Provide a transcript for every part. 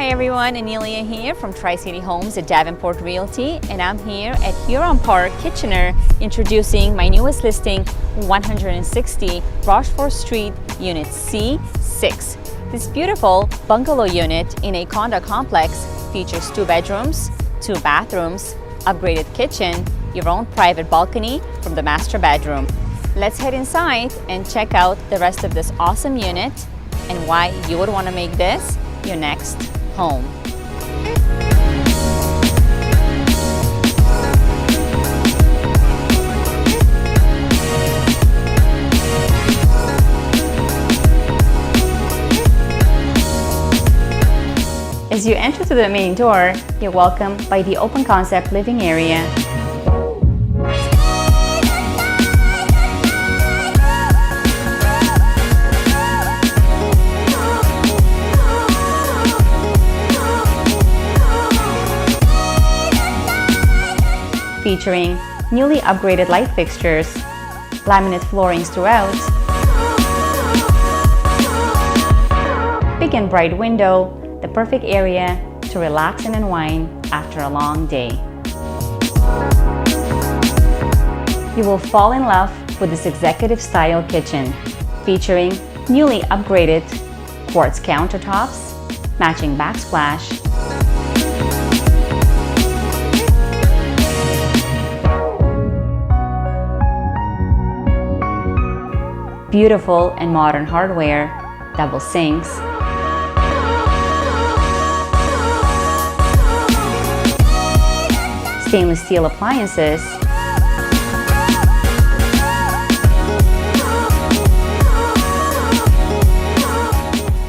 Hi everyone, Anelia here from Tricity Homes at Davenport Realty, and I'm here at Huron Park, Kitchener, introducing my newest listing, 160 Rochefort Street, Unit C6. This beautiful bungalow unit in a condo complex features 2 bedrooms, 2 bathrooms, upgraded kitchen, your own private balcony from the master bedroom. Let's head inside and check out the rest of this awesome unit and why you would want to make this your next home. As you enter through the main door, you're welcomed by the open concept living area. Featuring newly upgraded light fixtures, laminate floorings throughout, big and bright window, the perfect area to relax and unwind after a long day. You will fall in love with this executive style kitchen, featuring newly upgraded quartz countertops, matching backsplash, beautiful and modern hardware, double sinks, stainless steel appliances,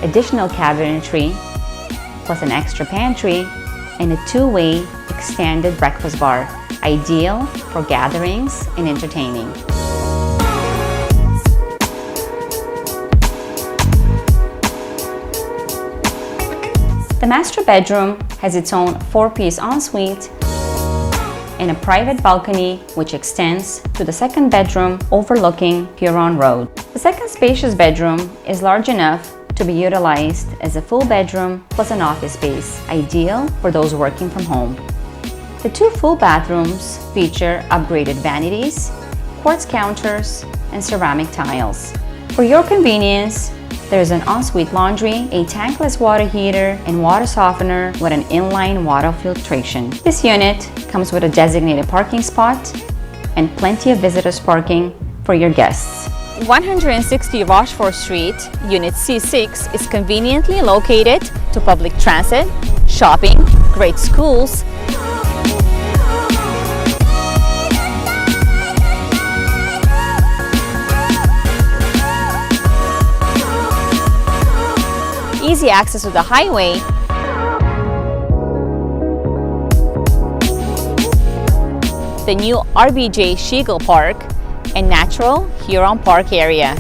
additional cabinetry, plus an extra pantry, and a 2-way extended breakfast bar, ideal for gatherings and entertaining. The master bedroom has its own 4-piece ensuite and a private balcony which extends to the second bedroom overlooking Huron Road. The second spacious bedroom is large enough to be utilized as a full bedroom plus an office space, ideal for those working from home. The 2 full bathrooms feature upgraded vanities, quartz counters, and ceramic tiles. For your convenience, there is an ensuite laundry, a tankless water heater, and water softener with an inline water filtration. This unit comes with a designated parking spot and plenty of visitors parking for your guests. 160 Rochefort Street, Unit C6 is conveniently located to public transit, shopping, great schools, easy access to the highway, the new RBJ Schiegel Park, and natural Huron Park area.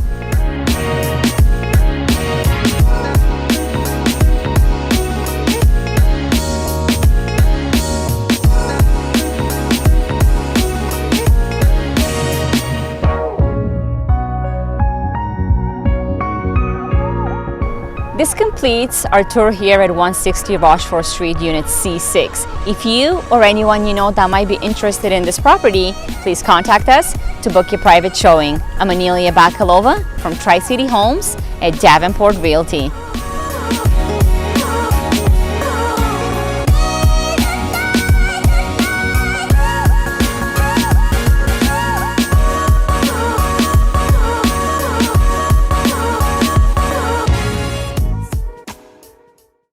This completes our tour here at 160 Rochefort Street, Unit C6. If you or anyone you know that might be interested in this property, please contact us to book your private showing. I'm Anelia Bakalova from Tricity Homes at Davenport Realty.